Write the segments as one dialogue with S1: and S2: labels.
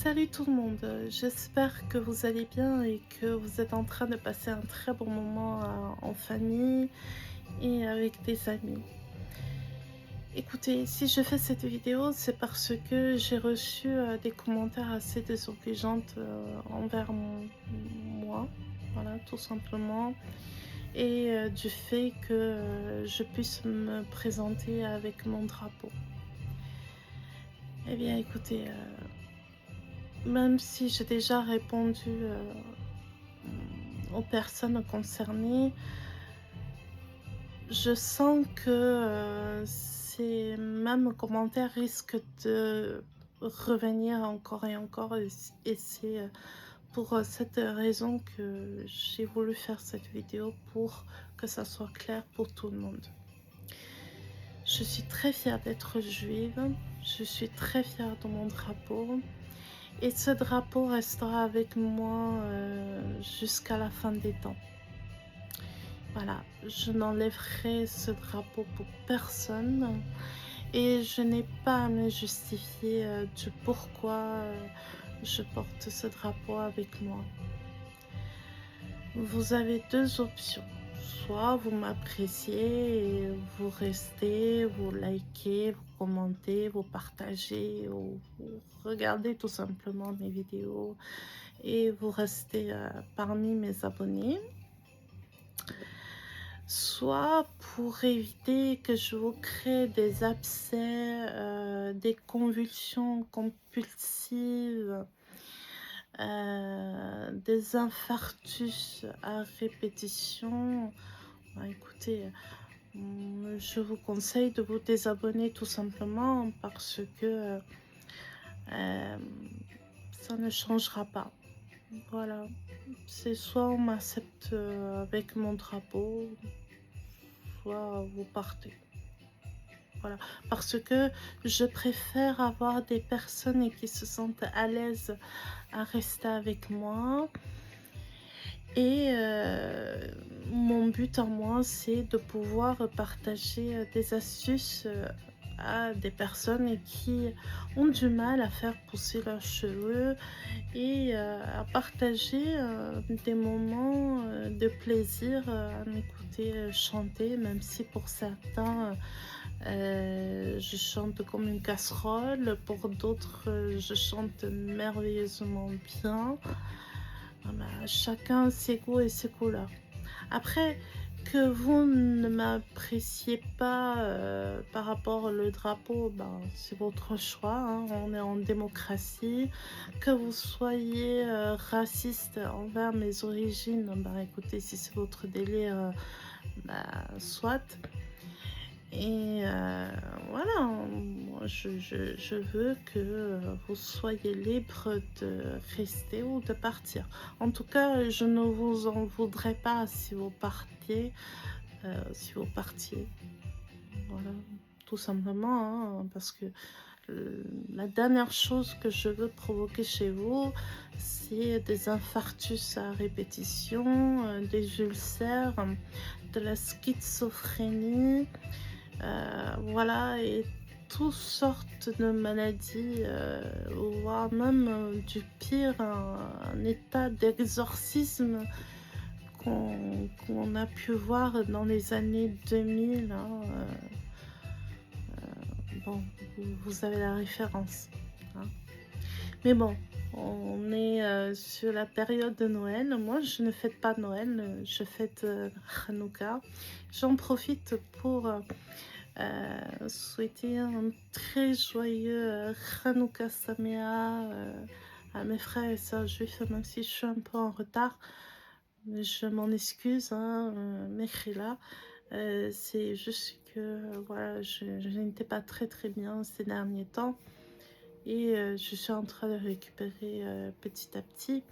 S1: Salut tout le monde, j'espère que vous allez bien et que vous êtes en train de passer un très bon moment en famille et avec des amis. Écoutez, si je fais cette vidéo, c'est parce que j'ai reçu des commentaires assez désobligeants envers moi, voilà, tout simplement, et du fait que je puisse me présenter avec mon drapeau. Eh bien, écoutez, même si j'ai déjà répondu aux personnes concernées, je sens que ces mêmes commentaires risquent de revenir encore et encore, et c'est pour cette raison que j'ai voulu faire cette vidéo, pour que ça soit clair pour tout le monde. Je suis très fière d'être juive, je suis très fière de mon drapeau, et ce drapeau restera avec moi jusqu'à la fin des temps. Voilà, je n'enlèverai ce drapeau pour personne et je n'ai pas à me justifier du pourquoi je porte ce drapeau avec moi. Vous avez deux options. Soit vous m'appréciez et vous restez, vous likez, vous commentez, vous partagez, ou vous regardez tout simplement mes vidéos et vous restez parmi mes abonnés. Soit pour éviter que je vous crée des abcès, des convulsions compulsives, des infarctus à répétition. Bah, écoutez, je vous conseille de vous désabonner tout simplement parce que ça ne changera pas. Voilà, c'est soit on m'accepte avec mon drapeau, soit vous partez. Voilà, parce que je préfère avoir des personnes qui se sentent à l'aise à rester avec moi. Et mon but en moi, c'est de pouvoir partager des astuces à des personnes qui ont du mal à faire pousser leurs cheveux, et à partager des moments de plaisir à m'écouter chanter, même si pour certains je chante comme une casserole, pour d'autres je chante merveilleusement bien. Voilà, chacun ses goûts et ses couleurs. Après, que vous ne m'appréciez pas par rapport au drapeau, ben, c'est votre choix, hein, on est en démocratie. Que vous soyez raciste envers mes origines, ben, écoutez, si c'est votre délire, ben, soit. Et voilà, moi je veux que vous soyez libre de rester ou de partir. En tout cas, je ne vous en voudrais pas si vous partiez, voilà, tout simplement, hein, parce que la dernière chose que je veux provoquer chez vous, c'est des infarctus à répétition, des ulcères, de la schizophrénie, voilà, et toutes sortes de maladies, voire même du pire, un état d'exorcisme qu'on a pu voir dans les années 2000, hein, bon, vous avez la référence, hein. Mais bon, on est sur la période de Noël. Moi, je ne fête pas Noël, je fête Hanouka. J'en profite pour souhaiter un très joyeux Hanouka Samea à mes frères et sœurs juifs, même si je suis un peu en retard. Je m'en excuse, hein, Mechila. C'est juste que voilà, je n'étais pas très bien ces derniers temps, et je suis en train de récupérer petit à petit.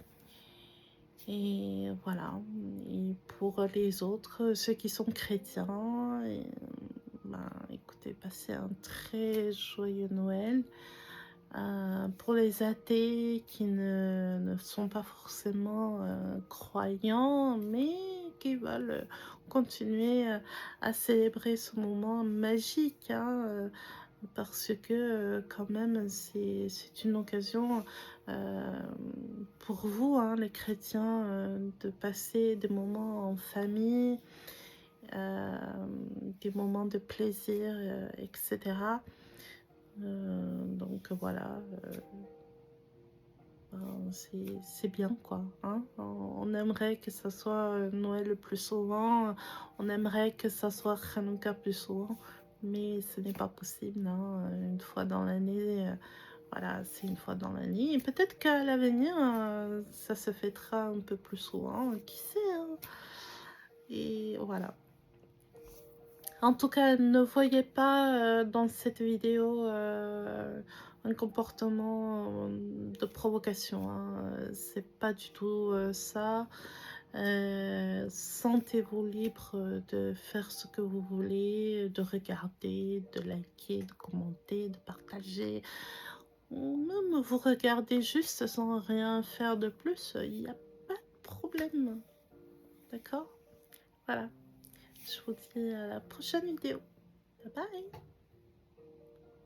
S1: Et voilà, et pour les autres, ceux qui sont chrétiens, et, ben, écoutez, passez un très joyeux Noël. Pour les athées qui ne sont pas forcément croyants, mais qui veulent continuer à célébrer ce moment magique, hein, parce que quand même c'est une occasion pour vous, hein, les chrétiens, de passer des moments en famille, euh, des moments de plaisir, etc. Donc voilà, c'est bien quoi, hein. On aimerait que ça soit Noël le plus souvent, on aimerait que ça soit Hanouka plus souvent, mais ce n'est pas possible, hein. Une fois dans l'année, voilà, c'est une fois dans l'année. Et peut-être qu'à l'avenir, ça se fêtera un peu plus souvent, qui sait, hein. Et voilà. En tout cas, ne voyez pas dans cette vidéo un comportement de provocation, hein. C'est pas du tout ça. Sentez-vous libre de faire ce que vous voulez, de regarder, de liker, de commenter, de partager. Ou même vous regardez juste sans rien faire de plus, il n'y a pas de problème. D'accord? Voilà. Je vous dis à la prochaine vidéo. Bye bye.